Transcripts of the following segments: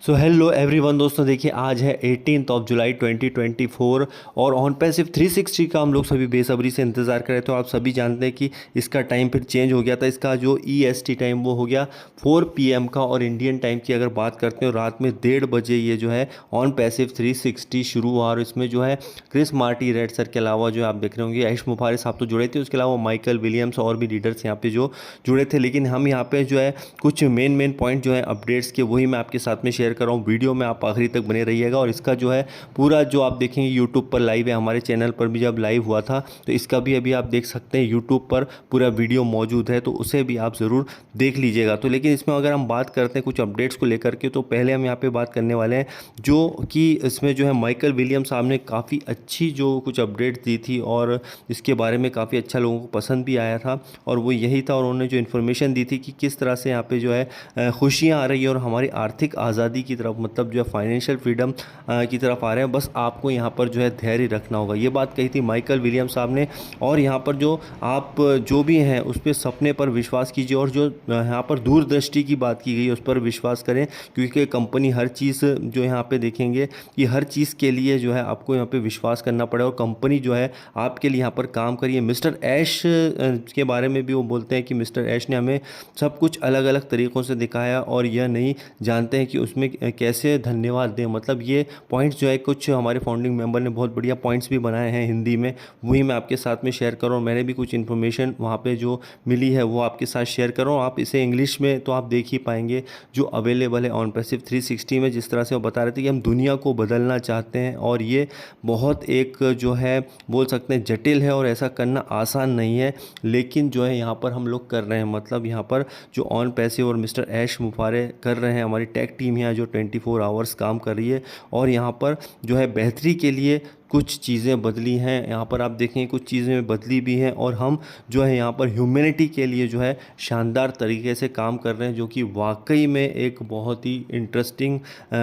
So hello everyone दोस्तों, देखिए आज है 18 जुलाई 2024 और ऑन पैसिव 360 का हम लोग सभी बेसब्री से इंतज़ार कर रहे थे। तो आप सभी जानते हैं कि इसका टाइम फिर चेंज हो गया था। इसका जो EST टाइम वो हो गया 4 PM का, और इंडियन टाइम की अगर बात करते हो रात में 1:30 बजे ये जो है ऑन पैसिव 360 शुरू हुआ। और इसमें जो है क्रिस मार्टी रेड सर के अलावा जो आप देख रहे होंगे ऐश मुफारिस साहब तो जुड़े थे, उसके अलावा माइकल विलियम्स और भी लीडर्स यहाँ पे जो जुड़े थे। लेकिन हम यहाँ पे जो है कुछ मेन पॉइंट जो है अपडेट्स के वही मैं आपके साथ में शेयर कर रहा हूँ। वीडियो में आप आखिरी तक बने रहिएगा। और इसका जो है पूरा जो आप देखेंगे यूट्यूब पर लाइव है, हमारे चैनल पर भी जब लाइव हुआ था तो इसका भी अभी आप देख सकते हैं यूट्यूब पर पूरा वीडियो मौजूद है, तो उसे भी आप ज़रूर देख लीजिएगा। तो लेकिन इसमें अगर हम बात करते हैं कुछ अपडेट्स को लेकर के, तो पहले हम यहाँ पे बात करने वाले हैं जो कि इसमें जो है माइकल विलियम्स साहब ने काफ़ी अच्छी जो कुछ अपडेट्स दी थी और इसके बारे में काफ़ी अच्छा लोगों को पसंद भी आया था। और वो यही था, और उन्होंने जो इन्फॉर्मेशन दी थी कि किस तरह से यहाँ पे जो है खुशियाँ आ रही है और हमारी आर्थिक आज़ादी की तरफ, मतलब जो है फाइनेंशियल फ्रीडम की तरफ आ रहे हैं। बस आपको यहाँ पर जो है धैर्य रखना होगा, ये बात कही थी माइकल विलियम्स साहब ने। और यहाँ पर जो आप जो भी हैं उस पर सपने पर विश्वास कीजिए, और जो यहाँ पर दूरदृष्टि की बात की गई है उस पर विश्वास करें, क्योंकि कंपनी हर चीज़ जो यहाँ पे देखेंगे कि हर चीज़ के लिए जो है आपको यहाँ पे विश्वास करना पड़े, और कंपनी जो है आपके लिए यहाँ पर काम करिए। मिस्टर ऐश के बारे में भी वो बोलते हैं कि मिस्टर ऐश ने हमें सब कुछ अलग अलग तरीक़ों से दिखाया और यह नहीं जानते हैं कि उसमें कैसे धन्यवाद दें। मतलब ये पॉइंट्स जो है कुछ हमारे फाउंडिंग मेंबर ने बहुत बढ़िया पॉइंट्स भी बनाए हैं हिंदी में, वही मैं आपके साथ में शेयर कर रहा हूँ। मैंने भी कुछ इन्फॉर्मेशन वहाँ पे जो मिली है वो आपके साथ शेयर कर रहा हूँ। आप इसे इंग्लिश में तो आप देख ही पाएंगे जो अवेलेबल है ऑन पैसिव 360 में। जिस तरह से वो बता रहे थे कि हम दुनिया को बदलना चाहते हैं, और ये बहुत एक जो है बोल सकते हैं जटिल है और ऐसा करना आसान नहीं है, लेकिन जो है यहाँ पर हम लोग कर रहे हैं। मतलब यहाँ पर जो ऑन पैसिव और मिस्टर ऐश मुफारे कर रहे हैं, हमारी टेक टीम यहाँ जो 24 आवर्स काम कर रही है, और यहाँ पर जो है बेहतरी के लिए कुछ चीज़ें बदली हैं। यहाँ पर आप देखें कुछ चीज़ें बदली भी हैं, और हम जो है यहाँ पर ह्यूमैनिटी के लिए जो है शानदार तरीके से काम कर रहे हैं, जो कि वाकई में एक बहुत ही इंटरेस्टिंग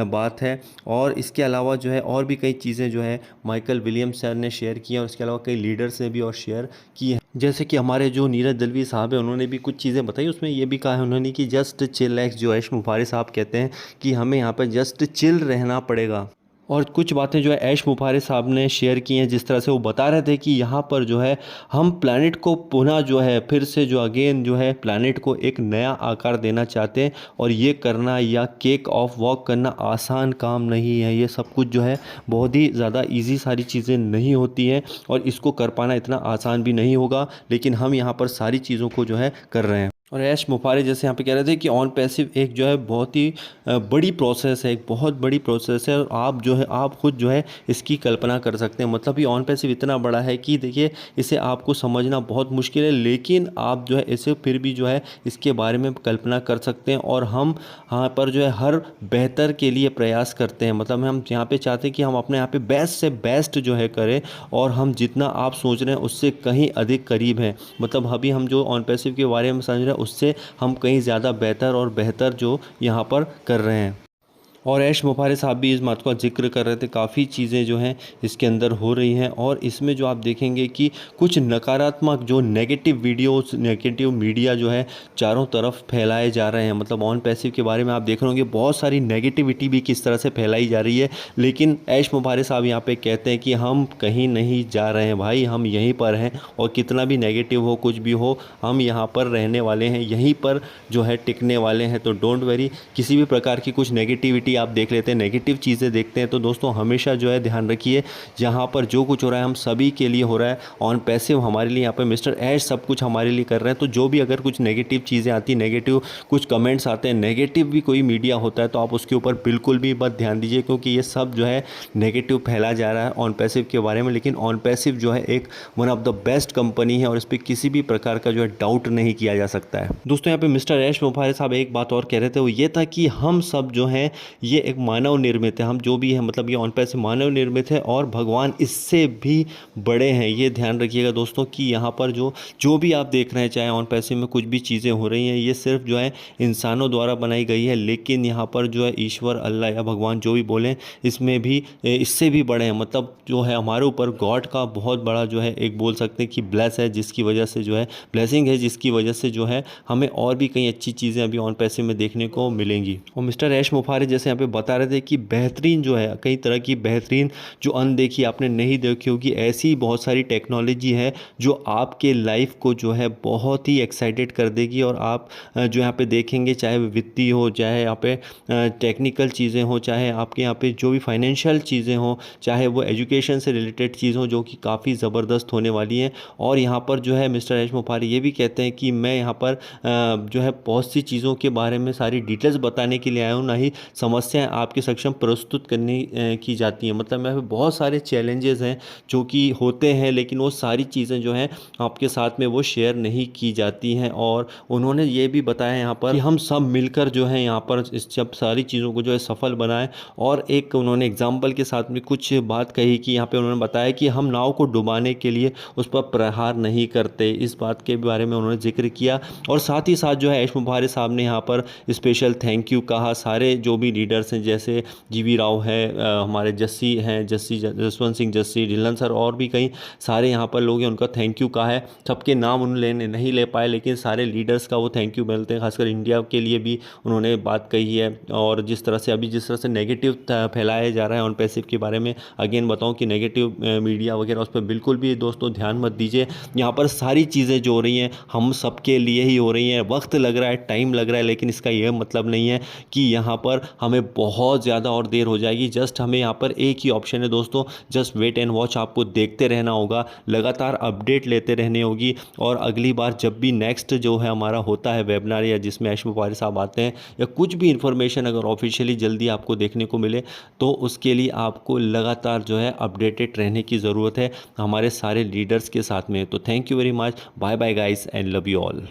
बात है। और इसके अलावा जो है और भी कई चीज़ें जो है माइकल विलियम्स सर ने शेयर की हैं, और इसके अलावा कई लीडर्स ने भी और शेयर की हैं। जैसे कि हमारे जो नीरज दलवी साहब हैं उन्होंने भी कुछ चीज़ें बताई। उसमें ये भी कहा है उन्होंने कि जस्ट चिलैक्स, जो ऐश मुफारिस साहब कहते हैं कि हमें यहाँ पर जस्ट चिल रहना पड़ेगा। और कुछ बातें जो है ऐश मुफारिस साहब ने शेयर की हैं, जिस तरह से वो बता रहे थे कि यहाँ पर जो है हम प्लैनेट को पुनः जो है फिर से जो अगेन जो है प्लैनेट को एक नया आकार देना चाहते हैं, और ये करना या केक ऑफ वॉक करना आसान काम नहीं है। ये सब कुछ जो है बहुत ही ज़्यादा ईजी सारी चीज़ें नहीं होती हैं, और इसको कर पाना इतना आसान भी नहीं होगा, लेकिन हम यहाँ पर सारी चीज़ों को जो है कर रहे हैं। और ऐश मुफारिस जैसे यहाँ पे कह रहे थे कि ऑन पैसिव एक जो है बहुत ही बड़ी प्रोसेस है, एक बहुत बड़ी प्रोसेस है, और आप जो है आप खुद जो है इसकी कल्पना कर सकते हैं। मतलब ये ऑन पैसिव इतना बड़ा है कि देखिए इसे आपको समझना बहुत मुश्किल है, लेकिन आप जो है इसे फिर भी जो है इसके बारे में कल्पना कर सकते हैं। और हम यहाँ पर जो है हर बेहतर के लिए प्रयास करते हैं। मतलब हम यहाँ पे चाहते हैं कि हम अपने यहाँ पे बेस्ट से बेस्ट जो है करें, और हम जितना आप सोच रहे हैं उससे कहीं अधिक करीब हैं। मतलब अभी हम जो ऑन पैसिव के बारे में समझ रहे हैं उससे हम कहीं ज़्यादा बेहतर और बेहतर जो यहाँ पर कर रहे हैं। और ऐश मुफारिस साहब भी इस बात का जिक्र कर रहे थे, काफ़ी चीज़ें जो हैं इसके अंदर हो रही हैं, और इसमें जो आप देखेंगे कि कुछ नकारात्मक जो नेगेटिव वीडियोस, नेगेटिव मीडिया जो है चारों तरफ फैलाए जा रहे हैं। मतलब ऑन पैसिव के बारे में आप देख रहे होंगे बहुत सारी नेगेटिविटी भी किस तरह से फैलाई जा रही है, लेकिन ऐश मुफारिस साहब यहाँ पे कहते हैं कि हम कहीं नहीं जा रहे हैं भाई, हम यहीं पर हैं, और कितना भी नेगेटिव हो कुछ भी हो हम यहाँ पर रहने वाले हैं, यहीं पर जो है टिकने वाले हैं। तो डोंट वरी, किसी भी प्रकार की कुछ नेगेटिविटी आप देख लेते हैं, नेगेटिव चीज़ें देखते हैं, तो दोस्तों हमेशा जो है ध्यान रखिए जहाँ पर जो कुछ हो रहा है हम सभी के लिए हो रहा है। ऑन पैसिव हमारे लिए, यहाँ पे मिस्टर ऐश सब कुछ हमारे लिए कर रहे हैं। तो जो भी अगर कुछ नेगेटिव चीज़ें आती, नेगेटिव कुछ कमेंट्स आते हैं, नेगेटिव भी कोई मीडिया होता है, तो आप उसके ऊपर बिल्कुल भी मत ध्यान दीजिए, क्योंकि ये सब जो है नेगेटिव फैला जा रहा है ऑन पैसिव के बारे में। लेकिन ऑन पैसिव जो है एक one of the best company है, और इस पर किसी भी प्रकार का जो है डाउट नहीं किया जा सकता है। दोस्तों यहाँ पे मिस्टर ऐश मुफारिस साहब एक बात और कह रहे थे, वो ये था कि हम सब जो हैं ये एक मानव निर्मित है। हम जो भी है मतलब ये ऑन पैसिव मानव निर्मित है, और भगवान इससे भी बड़े हैं। ये ध्यान रखिएगा दोस्तों कि यहाँ पर जो भी आप देख रहे हैं, चाहे ऑन पैसिव में कुछ भी चीज़ें हो रही हैं, ये सिर्फ जो है इंसानों द्वारा बनाई गई है, लेकिन यहाँ पर जो है ईश्वर, अल्लाह या भगवान जो भी बोलें, इसमें भी इससे भी बड़े हैं। मतलब जो है हमारे ऊपर गॉड का बहुत बड़ा जो है एक बोल सकते हैं कि ब्लेस है, जिसकी वजह से जो है ब्लेसिंग है, जिसकी वजह से जो है हमें और भी कई अच्छी चीज़ें अभी ऑन पैसिव में देखने को मिलेंगी। और मिस्टर ऐश मुफारिस जैसे यहाँ पे बता रहे थे कि बेहतरीन जो है, कई तरह की बेहतरीन जो अनदेखी आपने नहीं देखी होगी, ऐसी बहुत सारी टेक्नोलॉजी है जो आपके लाइफ को जो है बहुत ही एक्साइटेड कर देगी। और आप जो यहाँ पे देखेंगे, चाहे वो वित्तीय हो, चाहे यहाँ पे टेक्निकल चीज़ें हो, चाहे आपके यहाँ पे जो भी फाइनेंशियल चीज़ें हो, चाहे वो एजुकेशन से रिलेटेड चीज़ हो, जो कि काफ़ी ज़बरदस्त होने वाली हैं। और यहाँ पर जो है मिस्टर यश मोपारी ये भी कहते हैं कि मैं यहाँ पर जो है बहुत सी चीज़ों के बारे में सारी डिटेल्स बताने के लिए आया हूँ, ना ही समस्याएं आपके सक्षम प्रस्तुत करनी की जाती हैं। मतलब मैं बहुत सारे चैलेंजेस हैं जो कि होते हैं, लेकिन वो सारी चीज़ें जो हैं आपके साथ में वो शेयर नहीं की जाती हैं। और उन्होंने ये भी बताया यहाँ पर कि हम सब मिलकर जो है यहाँ पर इस सब सारी चीज़ों को जो है सफल बनाएं। और एक उन्होंने एग्जाम्पल के साथ में कुछ बात कही कि यहाँ पे उन्होंने बताया कि हम नाव को डुबाने के लिए उस पर प्रहार नहीं करते, इस बात के बारे में उन्होंने जिक्र किया। और साथ ही साथ जो है यश मोपारी साहब ने यहाँ पर स्पेशल थैंक यू कहा सारे जो भी लीडर्स हैं, जैसे जीवी राव है, हमारे जस्सी हैं, जसवंत सिंह जस्सी, ढिल्लन सर, और भी कई सारे यहाँ पर लोग हैं, उनका थैंक यू कहा है। सबके नाम उन्होंने नहीं ले पाए, लेकिन सारे लीडर्स का वो थैंक यू मिलते हैं। खासकर इंडिया के लिए भी उन्होंने बात कही है। और जिस तरह से नेगेटिव फैलाया जा रहा है ऑन पैसिव के बारे में, अगेन बताऊं कि नेगेटिव मीडिया वगैरह उस पर बिल्कुल भी दोस्तों ध्यान मत दीजिए। यहाँ पर सारी चीज़ें जो हो रही हैं हम सबके लिए ही हो रही हैं। वक्त लग रहा है, टाइम लग रहा है, लेकिन इसका यह मतलब नहीं है कि यहाँ पर हमें बहुत ज़्यादा और देर हो जाएगी। जस्ट हमें यहाँ पर एक ही ऑप्शन है दोस्तों, जस्ट वेट एंड वॉच। आपको देखते रहना होगा, लगातार अपडेट लेते रहने होगी। और अगली बार जब भी नेक्स्ट जो है हमारा होता है वेबिनार, या जिसमें यश मोपारी साहब आते हैं, या कुछ भी इन्फॉर्मेशन अगर ऑफिशियली जल्दी आपको देखने को मिले, तो उसके लिए आपको लगातार जो है अपडेटेड रहने की ज़रूरत है हमारे सारे लीडर्स के साथ में। तो thank you very much, bye bye guys and love you all.